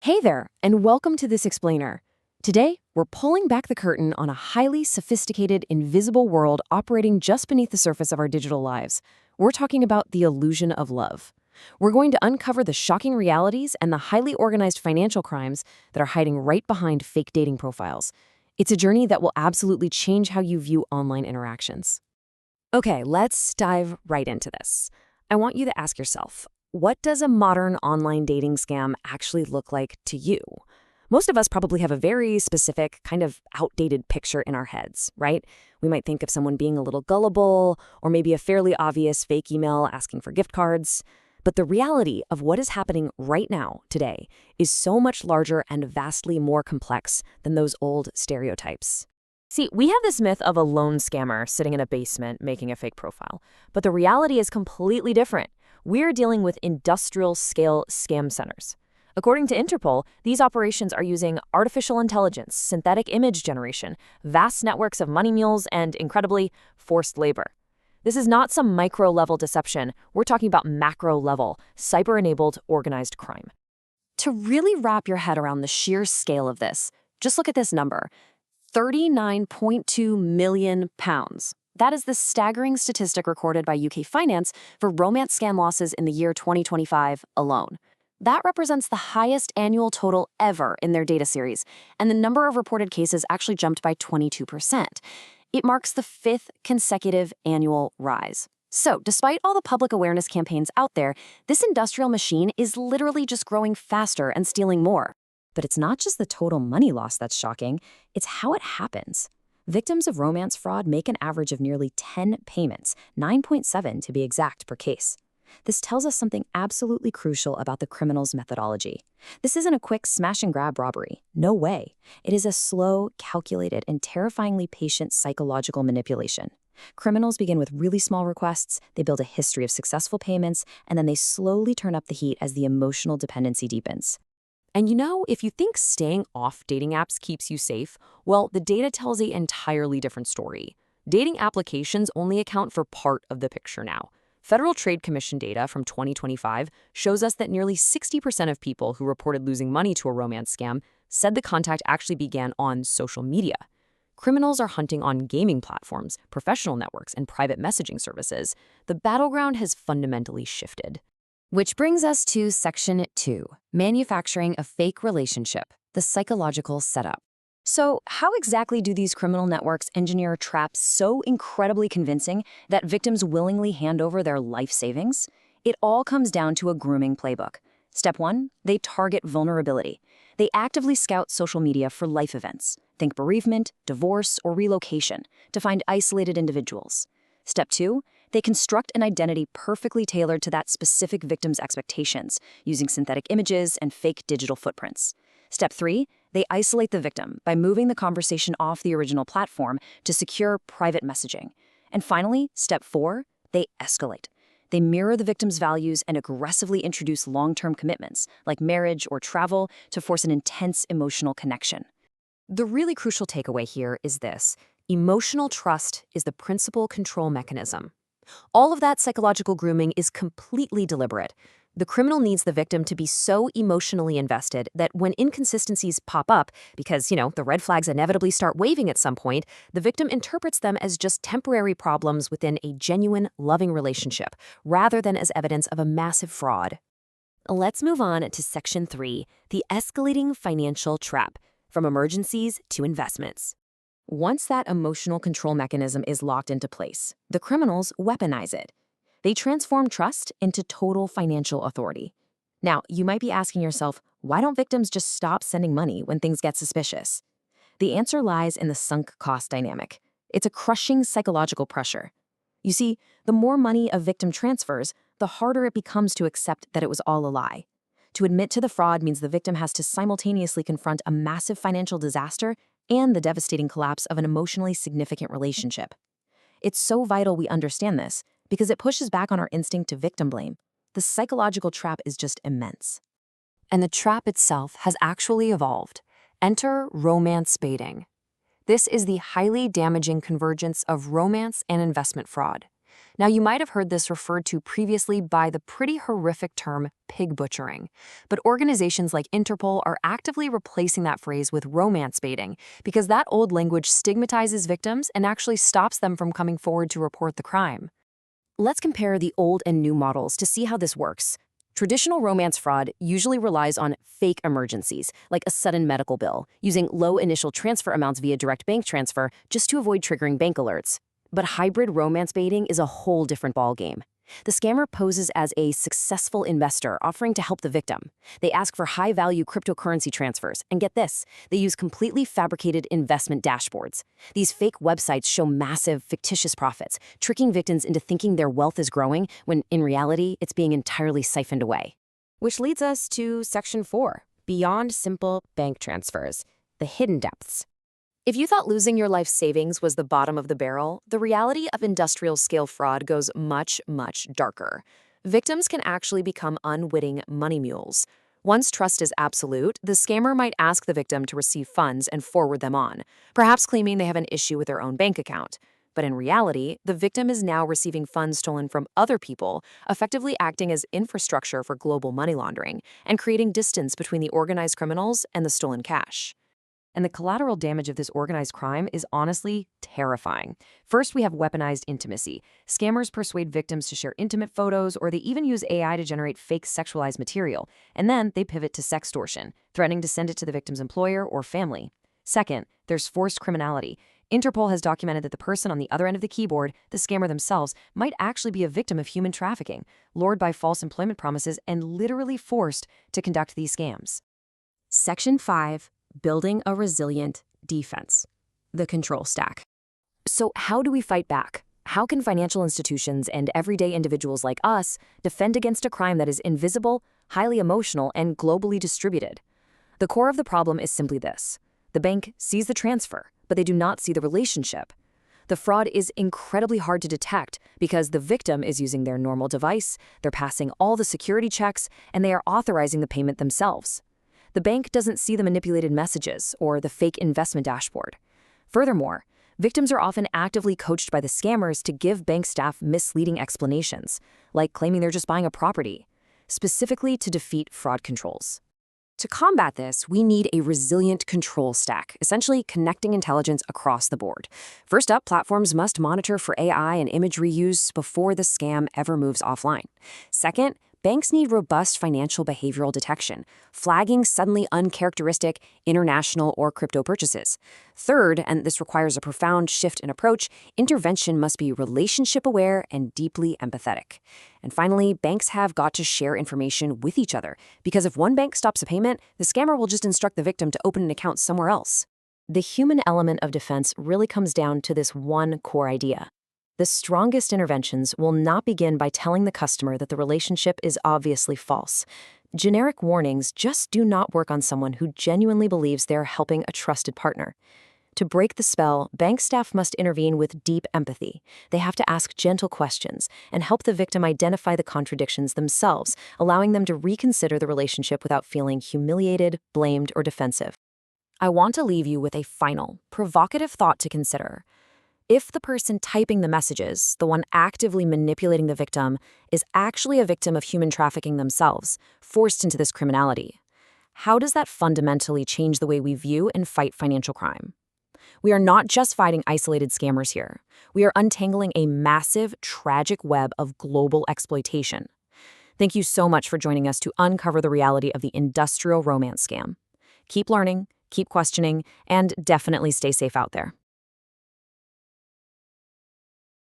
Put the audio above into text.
Hey there, and welcome to This Explainer. Today, we're pulling back the curtain on a highly sophisticated, invisible world operating just beneath the surface of our digital lives. We're talking about the illusion of love. We're going to uncover the shocking realities and the highly organized financial crimes that are hiding right behind fake dating profiles. It's a journey that will absolutely change how you view online interactions. Okay, let's dive right into this. I want you to ask yourself, what does a modern online dating scam actually look like to you? Most of us probably have a very specific, kind of outdated picture in our heads, right? We might think of someone being a little gullible, or maybe a fairly obvious fake email asking for gift cards. But the reality of what is happening right now, today, is so much larger and vastly more complex than those old stereotypes. See, we have this myth of a lone scammer sitting in a basement making a fake profile, but the reality is completely different. We're dealing with industrial-scale scam centers. According to Interpol, these operations are using artificial intelligence, synthetic image generation, vast networks of money mules, and, incredibly, forced labor. This is not some micro-level deception. We're talking about macro-level, cyber-enabled, organized crime. To really wrap your head around the sheer scale of this, just look at this number. £39.2 million. That is the staggering statistic recorded by UK Finance for romance scam losses in the year 2025 alone. That represents the highest annual total ever in their data series, and the number of reported cases actually jumped by 22%. It marks the fifth consecutive annual rise. So, despite all the public awareness campaigns out there, this industrial machine is literally just growing faster and stealing more. But it's not just the total money loss that's shocking, it's how it happens. Victims of romance fraud make an average of nearly 10 payments, 9.7 to be exact per case. This tells us something absolutely crucial about the criminal's methodology. This isn't a quick smash-and-grab robbery. No way. It is a slow, calculated, and terrifyingly patient psychological manipulation. Criminals begin with really small requests, they build a history of successful payments, and then they slowly turn up the heat as the emotional dependency deepens. And if you think staying off dating apps keeps you safe, well, the data tells an entirely different story. Dating applications only account for part of the picture now. Federal Trade Commission data from 2025 shows us that nearly 60% of people who reported losing money to a romance scam said the contact actually began on social media. Criminals are hunting on gaming platforms, professional networks, and private messaging services. The battleground has fundamentally shifted. Which brings us to Section 2, Manufacturing a Fake Relationship, the Psychological Setup. So, how exactly do these criminal networks engineer traps so incredibly convincing that victims willingly hand over their life savings? It all comes down to a grooming playbook. Step 1, they target vulnerability. They actively scout social media for life events, think bereavement, divorce, or relocation, to find isolated individuals. Step 2, they construct an identity perfectly tailored to that specific victim's expectations, using synthetic images and fake digital footprints. Step 3, they isolate the victim by moving the conversation off the original platform to secure private messaging. And finally, Step 4, they escalate. They mirror the victim's values and aggressively introduce long-term commitments, like marriage or travel, to force an intense emotional connection. The really crucial takeaway here is this: emotional trust is the principal control mechanism. All of that psychological grooming is completely deliberate. The criminal needs the victim to be so emotionally invested that when inconsistencies pop up, because, the red flags inevitably start waving at some point, the victim interprets them as just temporary problems within a genuine, loving relationship, rather than as evidence of a massive fraud. Let's move on to Section 3, the escalating financial trap, from emergencies to investments. Once that emotional control mechanism is locked into place, the criminals weaponize it. They transform trust into total financial authority. Now, you might be asking yourself, why don't victims just stop sending money when things get suspicious? The answer lies in the sunk cost dynamic. It's a crushing psychological pressure. You see, the more money a victim transfers, the harder it becomes to accept that it was all a lie. To admit to the fraud means the victim has to simultaneously confront a massive financial disaster and the devastating collapse of an emotionally significant relationship. It's so vital we understand this because it pushes back on our instinct to victim blame. The psychological trap is just immense. And the trap itself has actually evolved. Enter romance baiting. This is the highly damaging convergence of romance and investment fraud. Now, you might have heard this referred to previously by the pretty horrific term pig butchering, but organizations like Interpol are actively replacing that phrase with romance baiting because that old language stigmatizes victims and actually stops them from coming forward to report the crime. Let's compare the old and new models to see how this works. Traditional romance fraud usually relies on fake emergencies, like a sudden medical bill, using low initial transfer amounts via direct bank transfer just to avoid triggering bank alerts. But hybrid romance baiting is a whole different ballgame. The scammer poses as a successful investor offering to help the victim. They ask for high-value cryptocurrency transfers, and get this, they use completely fabricated investment dashboards. These fake websites show massive, fictitious profits, tricking victims into thinking their wealth is growing when, in reality, it's being entirely siphoned away. Which leads us to Section 4, Beyond Simple Bank Transfers, the hidden depths. If you thought losing your life savings was the bottom of the barrel, the reality of industrial-scale fraud goes much, much darker. Victims can actually become unwitting money mules. Once trust is absolute, the scammer might ask the victim to receive funds and forward them on, perhaps claiming they have an issue with their own bank account. But in reality, the victim is now receiving funds stolen from other people, effectively acting as infrastructure for global money laundering and creating distance between the organized criminals and the stolen cash. And the collateral damage of this organized crime is honestly terrifying. First, we have weaponized intimacy. Scammers persuade victims to share intimate photos, or they even use AI to generate fake sexualized material. And then they pivot to sextortion, threatening to send it to the victim's employer or family. Second, there's forced criminality. Interpol has documented that the person on the other end of the keyboard, the scammer themselves, might actually be a victim of human trafficking, lured by false employment promises and literally forced to conduct these scams. Section 5. Building a resilient defense. The control stack. So how do we fight back? How can financial institutions and everyday individuals like us defend against a crime that is invisible, highly emotional, and globally distributed? The core of the problem is simply this. The bank sees the transfer, but they do not see the relationship. The fraud is incredibly hard to detect because the victim is using their normal device, they're passing all the security checks, and they are authorizing the payment themselves. The bank doesn't see the manipulated messages or the fake investment dashboard. Furthermore, victims are often actively coached by the scammers to give bank staff misleading explanations, like claiming they're just buying a property, specifically to defeat fraud controls. To combat this, we need a resilient control stack, essentially connecting intelligence across the board. First up, platforms must monitor for AI and image reuse before the scam ever moves offline. Second, banks need robust financial behavioral detection, flagging suddenly uncharacteristic international or crypto purchases. Third, and this requires a profound shift in approach, intervention must be relationship-aware and deeply empathetic. And finally, banks have got to share information with each other, because if one bank stops a payment, the scammer will just instruct the victim to open an account somewhere else. The human element of defense really comes down to this one core idea. The strongest interventions will not begin by telling the customer that the relationship is obviously false. Generic warnings just do not work on someone who genuinely believes they're helping a trusted partner. To break the spell, bank staff must intervene with deep empathy. They have to ask gentle questions and help the victim identify the contradictions themselves, allowing them to reconsider the relationship without feeling humiliated, blamed, or defensive. I want to leave you with a final, provocative thought to consider. If the person typing the messages, the one actively manipulating the victim, is actually a victim of human trafficking themselves, forced into this criminality, how does that fundamentally change the way we view and fight financial crime? We are not just fighting isolated scammers here. We are untangling a massive, tragic web of global exploitation. Thank you so much for joining us to uncover the reality of the industrial romance scam. Keep learning, keep questioning, and definitely stay safe out there.